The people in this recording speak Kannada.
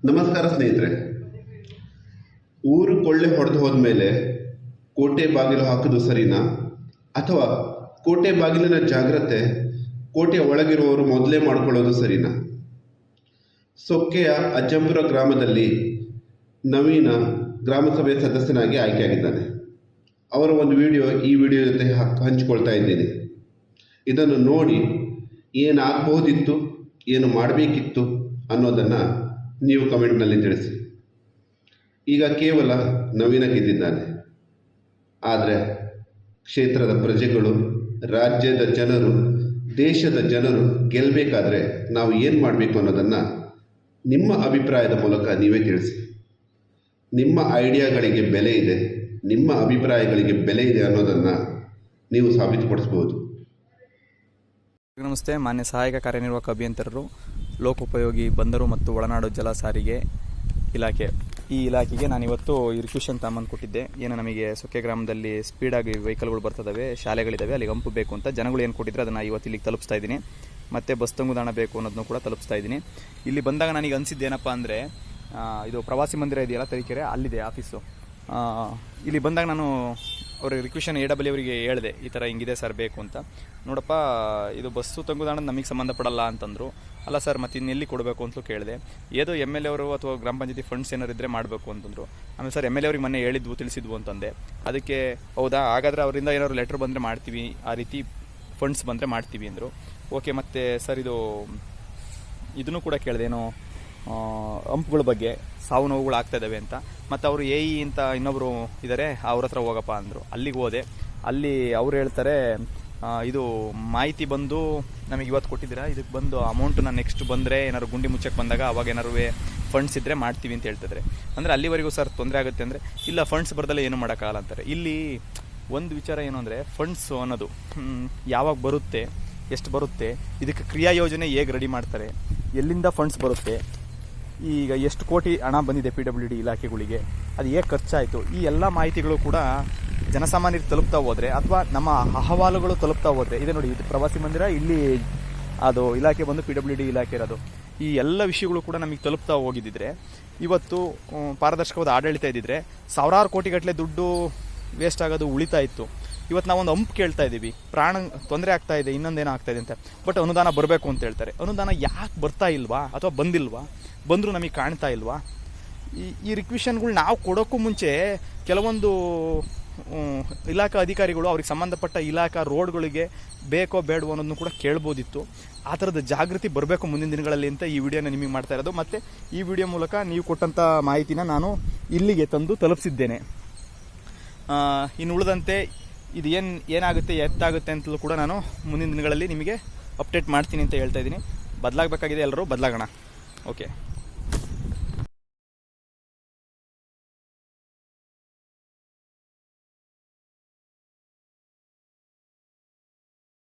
ನಮಸ್ಕಾರ ಸ್ನೇಹಿತರೆ. ಊರು ಕೊಳ್ಳೆ ಹೊಡೆದು ಹೋದ್ಮೇಲೆ ಕೋಟೆ ಬಾಗಿಲು ಹಾಕೋದು ಸರಿನಾ, ಅಥವಾ ಕೋಟೆ ಬಾಗಿಲಿನ ಜಾಗ್ರತೆ ಕೋಟೆಯ ಒಳಗಿರುವವರು ಮೊದಲೇ ಮಾಡ್ಕೊಳ್ಳೋದು ಸರಿನಾ? ಸೊಕ್ಕೆಯ ಅಜ್ಜಂಪುರ ಗ್ರಾಮದಲ್ಲಿ ನವೀನ ಗ್ರಾಮಸಭೆ ಸದಸ್ಯನಾಗಿ ಆಯ್ಕೆಯಾಗಿದ್ದಾನೆ. ಅವರ ಒಂದು ಈ ವಿಡಿಯೋ ಜೊತೆ ಹಂಚಿಕೊಳ್ತಾ ಇದ್ದೀನಿ. ಇದನ್ನು ನೋಡಿ ಏನಾಗಬಹುದಿತ್ತು, ಏನು ಮಾಡಬೇಕಿತ್ತು ಅನ್ನೋದನ್ನು ನೀವು ಕಮೆಂಟ್ನಲ್ಲಿ ತಿಳಿಸಿ. ಈಗ ಕೇವಲ ನವೀನ ಗೆದ್ದಿದ್ದಾನೆ, ಆದರೆ ಕ್ಷೇತ್ರದ ಪ್ರಜೆಗಳು, ರಾಜ್ಯದ ಜನರು, ದೇಶದ ಜನರು ಗೆಲ್ಲಬೇಕಾದ್ರೆ ನಾವು ಏನು ಮಾಡಬೇಕು ಅನ್ನೋದನ್ನು ನಿಮ್ಮ ಅಭಿಪ್ರಾಯದ ಮೂಲಕ ನೀವೇ ತಿಳಿಸಿ. ನಿಮ್ಮ ಐಡಿಯಾಗಳಿಗೆ ಬೆಲೆ ಇದೆ, ನಿಮ್ಮ ಅಭಿಪ್ರಾಯಗಳಿಗೆ ಬೆಲೆ ಇದೆ ಅನ್ನೋದನ್ನು ನೀವು ಸಾಬೀತುಪಡಿಸ್ಬೋದು. ನಮಸ್ತೆ. ಮಾನ್ಯ ಸಹಾಯಕ ಕಾರ್ಯನಿರ್ವಾಹಕ ಅಭಿಯಂತರರು, ಲೋಕೋಪಯೋಗಿ ಬಂದರು ಮತ್ತು ಒಳನಾಡು ಜಲ ಸಾರಿಗೆ ಇಲಾಖೆ, ಈ ಇಲಾಖೆಗೆ ನಾನಿವತ್ತು ರಿಕ್ವೆಷನ್ ತಗೊಂಡು ಕೊಟ್ಟಿದ್ದೆ. ಏನು ನಮಗೆ ಸೊಕ್ಕೆ ಗ್ರಾಮದಲ್ಲಿ ಸ್ಪೀಡಾಗಿ ವೆಹಿಕಲ್ಗಳು ಬರ್ತದವೆ, ಶಾಲೆಗಳಿದ್ದಾವೆ, ಅಲ್ಲಿಗೆ ಹಂಪು ಬೇಕು ಅಂತ ಜನಗಳು ಏನು ಕೊಟ್ಟಿದ್ರೆ ಅದನ್ನು ಇವತ್ತು ಇಲ್ಲಿಗೆ ತಲುಪಿಸ್ತಾ ಇದ್ದೀನಿ. ಮತ್ತು ಬಸ್ ತಂಗುದಾಣ ಬೇಕು ಅನ್ನೋದನ್ನು ಕೂಡ ತಲುಪಿಸ್ತಾ ಇದ್ದೀನಿ. ಇಲ್ಲಿ ಬಂದಾಗ ನನಗೆ ಅನಿಸಿದ್ದೇನಪ್ಪ ಅಂದರೆ, ಇದು ಪ್ರವಾಸಿ ಮಂದಿರ ಇದೆಯಲ್ಲ ತರೀಕೆರೆ, ಅಲ್ಲಿದೆ ಆಫೀಸು. ಇಲ್ಲಿ ಬಂದಾಗ ನಾನು ಅವ್ರಿಗೆ ರಿಕ್ವೆಷನ್ AW ಅವರಿಗೆ ಹೇಳಿದೆ, ಈ ಥರ ಹಿಂಗಿದೆ ಸರ್ ಬೇಕು ಅಂತ. ನೋಡಪ್ಪ, ಇದು ಬಸ್ಸು ತಂಗುದಾಣ ನಮಗೆ ಸಂಬಂಧಪಡಲ್ಲ ಅಂತಂದರು. ಅಲ್ಲ ಸರ್, ಮತ್ತೆ ಇನ್ನೆಲ್ಲಿ ಕೊಡಬೇಕು ಅಂತಲೂ ಕೇಳಿದೆ. ಏದೋ MLA ಅವರು ಅಥವಾ ಗ್ರಾಮ ಪಂಚಾಯತಿ ಫಂಡ್ಸ್ ಏನಾರು ಇದ್ದರೆ ಮಾಡಬೇಕು ಅಂತಂದರು. ಆಮೇಲೆ ಸರ್ MLA ಅವ್ರಿಗೆ ಮೊನ್ನೆ ತಿಳಿಸಿದ್ವು ಅಂತಂದೆ. ಅದಕ್ಕೆ ಹೌದಾ, ಹಾಗಾದರೆ ಅವರಿಂದ ಏನಾದ್ರು ಲೆಟ್ರ್ ಬಂದರೆ ಮಾಡ್ತೀವಿ, ಆ ರೀತಿ ಫಂಡ್ಸ್ ಬಂದರೆ ಮಾಡ್ತೀವಿ ಅಂದರು. ಓಕೆ. ಮತ್ತು ಸರ್ ಇದನ್ನು ಕೂಡ ಕೇಳಿದೆ, ಏನೋ ಹಂಪುಗಳ ಬಗ್ಗೆ ಸಾವು ನೋವುಗಳು ಆಗ್ತಾ ಇದ್ದಾವೆ ಅಂತ. ಮತ್ತು ಅವರು AE ಅಂತ ಇನ್ನೊಬ್ಬರು ಇದ್ದಾರೆ, ಅವ್ರ ಹತ್ರ ಹೋಗಪ್ಪ ಅಂದರು. ಅಲ್ಲಿಗೆ ಹೋದೆ. ಅಲ್ಲಿ ಅವ್ರು ಹೇಳ್ತಾರೆ, ಇದು ಮಾಹಿತಿ ಬಂದು ನಮಗೆ ಇವತ್ತು ಕೊಟ್ಟಿದ್ದೀರಾ, ಇದಕ್ಕೆ ಬಂದು ಅಮೌಂಟು ನಾನು ನೆಕ್ಸ್ಟ್ ಬಂದರೆ ಏನಾದ್ರು ಗುಂಡಿ ಮುಚ್ಚಕ್ಕೆ ಬಂದಾಗ ಅವಾಗ ಏನಾರು ಫಂಡ್ಸ್ ಇದ್ದರೆ ಮಾಡ್ತೀವಿ ಅಂತ ಹೇಳ್ತಿದ್ರೆ. ಅಂದರೆ ಅಲ್ಲಿವರೆಗೂ ಸರ್ ತೊಂದರೆ ಆಗುತ್ತೆ ಅಂದರೆ, ಇಲ್ಲ ಫಂಡ್ಸ್ ಬರ್ದಲ್ಲೇ ಏನು ಮಾಡೋಕ್ಕಾಗಲ್ಲ ಅಂತಾರೆ. ಇಲ್ಲಿ ಒಂದು ವಿಚಾರ ಏನು ಅಂದರೆ, ಫಂಡ್ಸು ಅನ್ನೋದು ಯಾವಾಗ ಬರುತ್ತೆ, ಎಷ್ಟು ಬರುತ್ತೆ, ಇದಕ್ಕೆ ಕ್ರಿಯಾ ಯೋಜನೆ ಹೇಗೆ ರೆಡಿ ಮಾಡ್ತಾರೆ, ಎಲ್ಲಿಂದ ಫಂಡ್ಸ್ ಬರುತ್ತೆ, ಈಗ ಎಷ್ಟು ಕೋಟಿ ಹಣ ಬಂದಿದೆ PWD ಇಲಾಖೆಗಳಿಗೆ, ಅದು ಹೇಗೆ ಖರ್ಚಾಯಿತು, ಈ ಎಲ್ಲ ಮಾಹಿತಿಗಳು ಕೂಡ ಜನಸಾಮಾನ್ಯರಿಗೆ ತಲುಪ್ತಾ ಹೋದರೆ, ಅಥವಾ ನಮ್ಮ ಅಹವಾಲುಗಳು ತಲುಪ್ತಾ ಹೋದರೆ, ಇದೆ ನೋಡಿ, ಇದು ಪ್ರವಾಸಿ ಮಂದಿರ, ಇಲ್ಲಿ ಅದು ಇಲಾಖೆ ಬಂದು PWD ಇಲಾಖೆ ಇರೋದು, ಈ ಎಲ್ಲ ವಿಷಯಗಳು ಕೂಡ ನಮಗೆ ತಲುಪ್ತಾ ಹೋಗಿದ್ದಿದ್ರೆ, ಇವತ್ತು ಪಾರದರ್ಶಕವಾದ ಆಡಳಿತ ಇದ್ದಿದ್ರೆ ಸಾವಿರಾರು ಕೋಟಿಗಟ್ಟಲೆ ದುಡ್ಡು ವೇಸ್ಟ್ ಆಗೋದು ಉಳಿತಾ ಇತ್ತು. ಇವತ್ತು ನಾವೊಂದು ಹಂಪು ಕೇಳ್ತಾ ಇದ್ದೀವಿ, ಪ್ರಾಣ ತೊಂದರೆ ಆಗ್ತಾ ಇದೆ, ಇನ್ನೊಂದೇನೋ ಆಗ್ತಾ ಇದೆ ಅಂತ, ಬಟ್ ಅನುದಾನ ಬರಬೇಕು ಅಂತ ಹೇಳ್ತಾರೆ. ಅನುದಾನ ಯಾಕೆ ಬರ್ತಾ ಇಲ್ವಾ, ಅಥವಾ ಬಂದಿಲ್ವಾ, ಬಂದರೂ ನಮಗೆ ಕಾಣ್ತಾ ಇಲ್ವಾ? ಈ ರಿಕ್ವೆಷನ್ಗಳು ನಾವು ಕೊಡೋಕ್ಕೂ ಮುಂಚೆ ಕೆಲವೊಂದು ಇಲಾಖಾ ಅಧಿಕಾರಿಗಳು ಅವ್ರಿಗೆ ಸಂಬಂಧಪಟ್ಟ ಇಲಾಖಾ ರೋಡ್ಗಳಿಗೆ ಬೇಕೋ ಬೇಡವೋ ಅನ್ನೋದನ್ನು ಕೂಡ ಕೇಳ್ಬೋದಿತ್ತು. ಆ ಥರದ ಜಾಗೃತಿ ಬರಬೇಕು ಮುಂದಿನ ದಿನಗಳಲ್ಲಿ ಅಂತ ಈ ವಿಡಿಯೋನ ನಿಮಗೆ ಮಾಡ್ತಾ ಇರೋದು. ಮತ್ತು ಈ ವಿಡಿಯೋ ಮೂಲಕ ನೀವು ಕೊಟ್ಟಂಥ ಮಾಹಿತಿನ ನಾನು ಇಲ್ಲಿಗೆ ತಂದು ತಲುಪಿಸಿದ್ದೇನೆ. ಇನ್ನು ಉಳಿದಂತೆ ಇದು ಏನಾಗುತ್ತೆ, ಎತ್ತಾಗುತ್ತೆ ಅಂತಲೂ ಕೂಡ ನಾನು ಮುಂದಿನ ದಿನಗಳಲ್ಲಿ ನಿಮಗೆ ಅಪ್ಡೇಟ್ ಮಾಡ್ತೀನಿ ಅಂತ ಹೇಳ್ತಾ ಇದ್ದೀನಿ. ಬದಲಾಗಬೇಕಾಗಿದೆ, ಎಲ್ಲರೂ ಬದಲಾಗೋಣ. ಓಕೆ.